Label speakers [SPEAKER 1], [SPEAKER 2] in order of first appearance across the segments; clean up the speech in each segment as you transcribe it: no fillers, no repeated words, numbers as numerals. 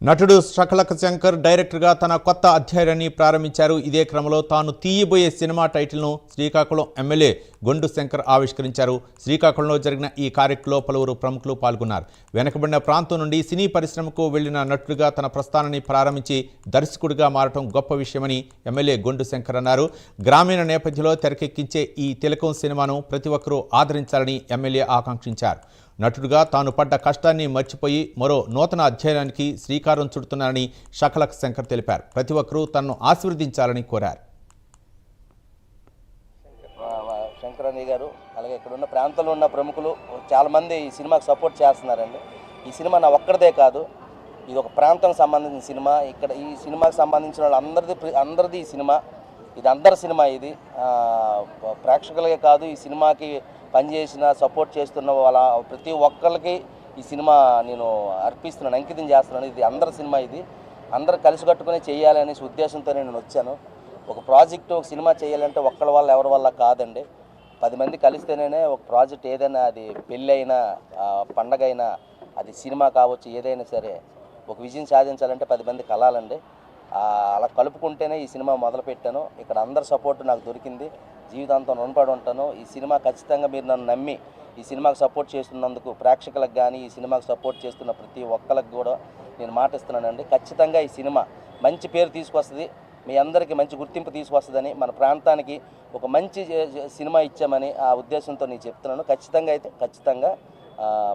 [SPEAKER 1] నటుడు షకలక శంకర్ డైరెక్టర్గా తన కొత్త అధ్యాయాన్ని ప్రారంభించారు. ఇదే క్రమంలో తాను తీయబోయే సినిమా టైటిల్ను శ్రీకాకుళం ఎమ్మెల్యే గొండు శంకర్ ఆవిష్కరించారు. శ్రీకాకుళంలో జరిగిన ఈ కార్యక్రమంలో పలువురు ప్రముఖులు పాల్గొన్నారు. వెనుకబడిన ప్రాంతం నుండి సినీ పరిశ్రమకు వెళ్లిన నటుడుగా తన ప్రస్థానాన్ని ప్రారంభించి దర్శకుడిగా మారటం గొప్ప విషయమని ఎమ్మెల్యే గొండు శంకర్ అన్నారు. గ్రామీణ నేపథ్యంలో తెరకెక్కించే ఈ తిలకం సినిమాను ప్రతి ఒక్కరూ ఆదరించాలని ఎమ్మెల్యే ఆకాంక్షించారు. నటుడుగా తాను పడ్డ కష్టాన్ని మర్చిపోయి మరో నూతన అధ్యాయానికి శ్రీకారం చుడుతున్నారని షకలక శంకర్ తెలిపారు. ప్రతి ఒక్కరూ తనను ఆశీర్వదించాలని కోరారు.
[SPEAKER 2] శంకరయ్య గారు అలాగే ఇక్కడ ఉన్న ప్రాంతంలో ఉన్న ప్రముఖులు చాలామంది ఈ సినిమాకి సపోర్ట్ చేస్తున్నారండి. ఈ సినిమా నా ఒక్కడిదే కాదు, ఇది ఒక ప్రాంతం సంబంధించిన సినిమా. ఇక్కడ ఈ సినిమాకి సంబంధించిన వాళ్ళు అందరిది ఈ సినిమా, ఇది అందరి సినిమా. ఇది ప్రేక్షకులకే కాదు, ఈ సినిమాకి పనిచేసిన సపోర్ట్ చేస్తున్న వాళ్ళ ప్రతి ఒక్కరికి ఈ సినిమా నేను అర్పిస్తున్నాను, అంకితం చేస్తున్నాను. ఇది అందరి సినిమా, ఇది అందరు కలిసికట్టుకుని చేయాలనే ఉద్దేశంతో నేను వచ్చాను. ఒక ప్రాజెక్టు ఒక సినిమా చేయాలంటే ఒక్కళ్ళ వల్ల ఎవరి వల్ల కాదండి, 10 మంది కలిస్తేనే ఒక ప్రాజెక్ట్ ఏదైనా, అది పెళ్ళి అయినా పండగ అయినా, అది సినిమా కావచ్చు, ఏదైనా సరే ఒక విజయం సాధించాలంటే 10 మంది కలాలండి. అలా కలుపుకుంటేనే ఈ సినిమా మొదలుపెట్టాను. ఇక్కడ అందరి సపోర్ట్ నాకు దొరికింది, జీవితాంతం రుణపడి ఉంటాను. ఈ సినిమా ఖచ్చితంగా మీరు నన్ను నమ్మి ఈ సినిమాకి సపోర్ట్ చేస్తున్నందుకు ప్రేక్షకులకు కానీ ఈ సినిమాకి సపోర్ట్ చేస్తున్న ప్రతి ఒక్కరికి కూడా నేను మాటిస్తున్నానండి. ఖచ్చితంగా ఈ సినిమా మంచి పేరు తీసుకొస్తుంది, మీ అందరికీ మంచి గుర్తింపు తీసుకొస్తుందని, మన ప్రాంతానికి ఒక మంచి సినిమా ఇచ్చామని ఆ ఉద్దేశంతో నేను చెప్తున్నాను. ఖచ్చితంగా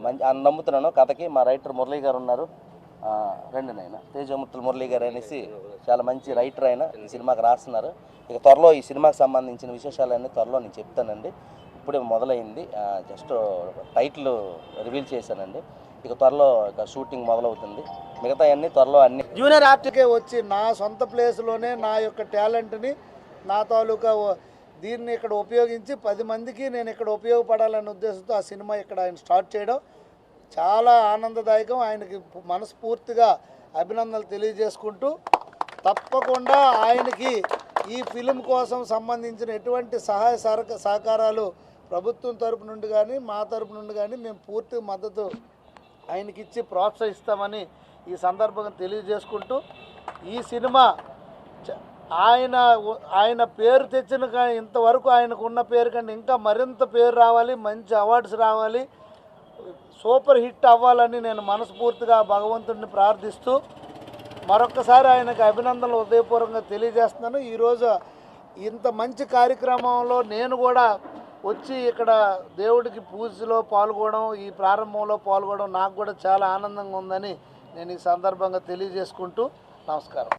[SPEAKER 2] మంచి నమ్ముతున్నాను. కథకి మా రైటర్ మురళీ గారు ఉన్నారు, రెండు నాయన తేజమూర్తులు మురళీ గారు అనేసి చాలా మంచి రైటర్ అయినా ఈ సినిమాకి రాస్తున్నారు. ఇక త్వరలో ఈ సినిమాకి సంబంధించిన విశేషాలన్నీ త్వరలో నేను చెప్తానండి. ఇప్పుడే మొదలైంది, జస్ట్ టైటిల్ రివీల్ చేశానండి. ఇక త్వరలో ఇక షూటింగ్ మొదలవుతుంది. మిగతా అన్నీ త్వరలో అన్ని
[SPEAKER 3] జూనియర్ ఆర్ట్కే వచ్చి నా సొంత ప్లేస్లోనే నా యొక్క టాలెంట్ని, నా తాలూకా దీన్ని ఇక్కడ ఉపయోగించి 10 మందికి నేను ఇక్కడ ఉపయోగపడాలనే ఉద్దేశంతో ఆ సినిమా ఇక్కడ ఆయన స్టార్ట్ చేయడం చాలా ఆనందదాయకం. ఆయనకి మనస్ఫూర్తిగా అభినందనలు తెలియజేసుకుంటూ, తప్పకుండా ఆయనకి ఈ ఫిలిం కోసం సంబంధించిన ఎటువంటి సహాయ సహకారాలు ప్రభుత్వం తరపు నుండి కానీ మా తరపు నుండి కానీ మేము పూర్తి మద్దతు ఆయనకి ఇచ్చి ప్రోత్సహిస్తామని ఈ సందర్భంగా తెలియజేసుకుంటూ, ఈ సినిమా ఆయన పేరు తెచ్చిన ఇంతవరకు ఆయనకు ఉన్న పేరు కంటే ఇంకా మరింత పేరు రావాలి, మంచి అవార్డ్స్ రావాలి, సూపర్ హిట్ అవ్వాలని నేను మనస్ఫూర్తిగా భగవంతుడిని ప్రార్థిస్తూ మరొక్కసారి ఆయనకు అభినందనలు హృదయపూర్వకంగా తెలియజేస్తున్నాను. ఈరోజు ఇంత మంచి కార్యక్రమంలో నేను కూడా వచ్చి ఇక్కడ దేవుడికి పూజలో పాల్గొనడం, ఈ ప్రారంభంలో పాల్గొనడం నాకు కూడా చాలా ఆనందంగా ఉందని నేను ఈ సందర్భంగా తెలియజేసుకుంటూ నమస్కారం.